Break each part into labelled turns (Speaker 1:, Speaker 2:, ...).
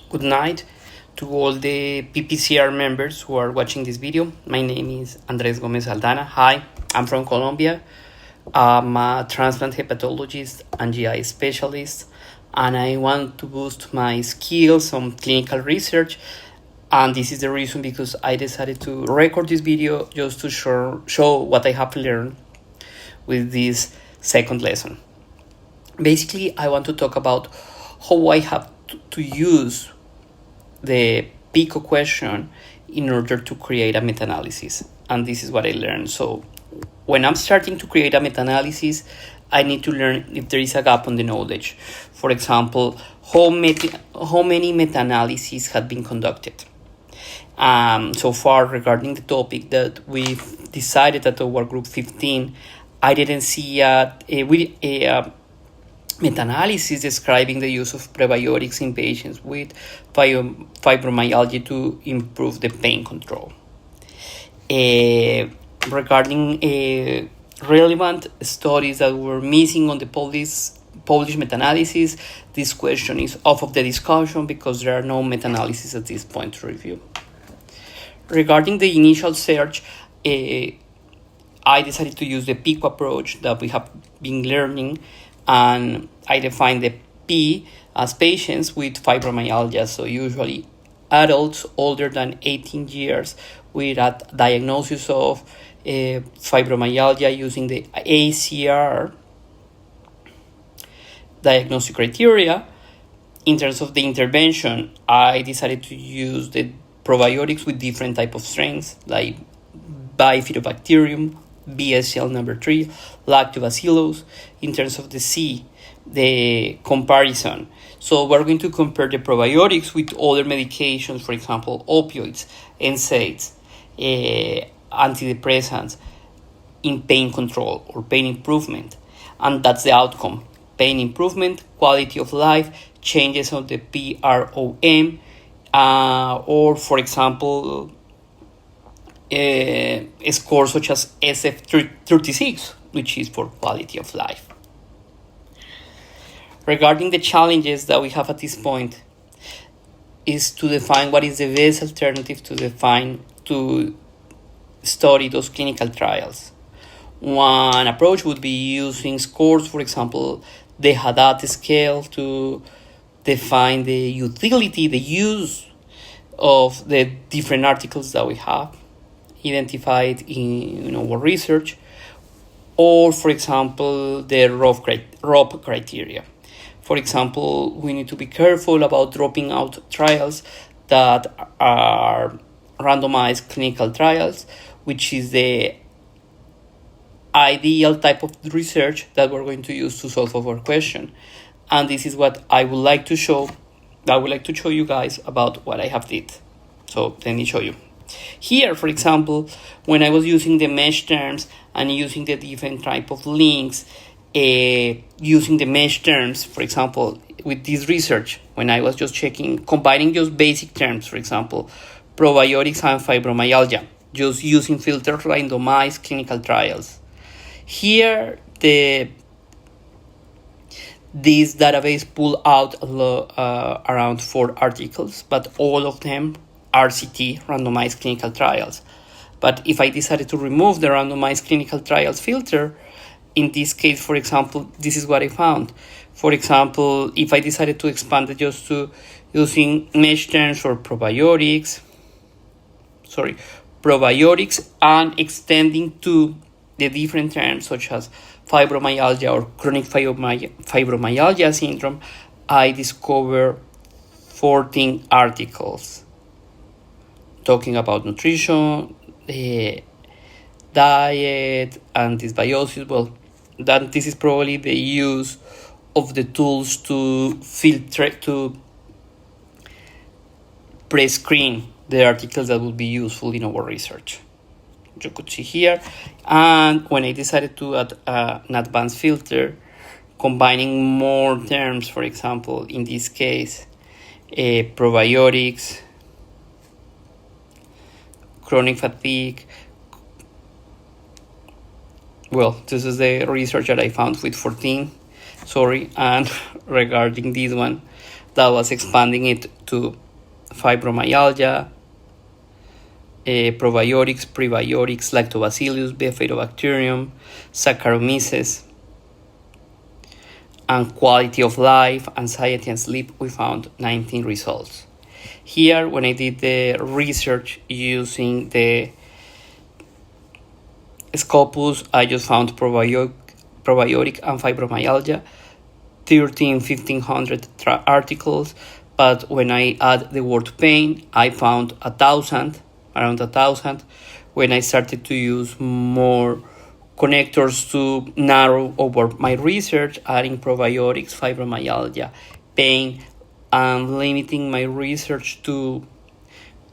Speaker 1: Good night to all the PPCR members who are watching this video. My name is Andres Gomez Aldana. Hi, I'm from Colombia. I'm a transplant hepatologist and GI specialist, and I want to boost my skills on clinical research. And this is the reason because I decided to record this video just to show what I have learned with this second lesson. Basically, I want to talk about how I have to use the PICO question in order to create a meta-analysis. And this is what I learned. So when I'm starting to create a meta-analysis, I need to learn if there is a gap on the knowledge. For example, how many meta-analyses have been conducted. So far regarding the topic that we've decided at our group 15, I didn't see a meta-analysis describing the use of prebiotics in patients with fibromyalgia to improve the pain control. Regarding relevant studies that were missing on the published meta-analysis, this question is off of the discussion because there are no meta-analyses at this point to review. Regarding the initial search, I decided to use the PICO approach that we have been learning, and I define the P as patients with fibromyalgia, so usually adults older than 18 years with a diagnosis of fibromyalgia using the ACR diagnostic criteria. In terms of the intervention, I decided to use the probiotics with different type of strains like Bifidobacterium, BSL number 3, Lactobacillus. In terms of the C, the comparison. So we're going to compare the probiotics with other medications, for example, opioids, NSAIDs, antidepressants in pain control or pain improvement. And that's the outcome. Pain improvement, quality of life, changes on the PROM, or for example, scores such as SF36, which is for quality of life. Regarding the challenges that we have at this point is to define what is the best alternative to study those clinical trials. One approach would be using scores, for example, the Haddad scale, to define the utility, the use of the different articles that we have identified in our research, or for example the ROP criteria. For example, we need to be careful about dropping out trials that are randomized clinical trials, which is the ideal type of research that we're going to use to solve our question. And this is what I would like to show. I would like to show you guys about what I have did. So let me show you. Here, for example, when I was using the mesh terms and using the different type of links, using the mesh terms, for example, with this research, when I was just checking, combining just basic terms, for example, probiotics and fibromyalgia, just using filtered randomized clinical trials. Here, this database pulled out around 4 articles, but all of them RCT, randomized clinical trials. But if I decided to remove the randomized clinical trials filter, in this case, for example, this is what I found. For example, if I decided to expand it just to using mesh terms for probiotics and extending to the different terms such as fibromyalgia or chronic fibromyalgia syndrome, I discovered 14 articles talking about nutrition, diet, and dysbiosis. Well, this is probably the use of the tools to filter, to pre-screen the articles that will be useful in our research. You could see here. And when I decided to add an advanced filter, combining more terms, for example, in this case, probiotics, chronic fatigue. Well, this is the research that I found with 14. sorry, and regarding this one, that was expanding it to fibromyalgia, probiotics, prebiotics, lactobacillus, bifidobacterium, Saccharomyces, and quality of life, anxiety, and sleep. We found 19 results. Here, when I did the research using the Scopus, I just found probiotic and fibromyalgia, 1,500 articles, but when I add the word pain, I found around 1,000. When I started to use more connectors to narrow over my research, adding probiotics, fibromyalgia, pain, and limiting my research to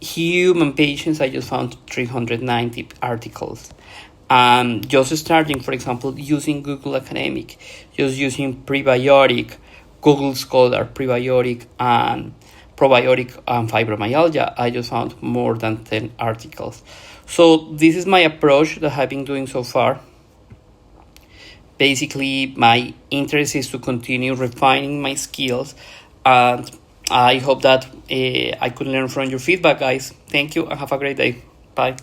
Speaker 1: human patients, I just found 390 articles. Just starting, for example, using Google Academic, just using prebiotic, Google Scholar, prebiotic, and probiotic and fibromyalgia, I just found more than 10 articles. So this is my approach that I've been doing so far. Basically, my interest is to continue refining my skills, and I hope that I could learn from your feedback, guys. Thank you and have a great day. Bye.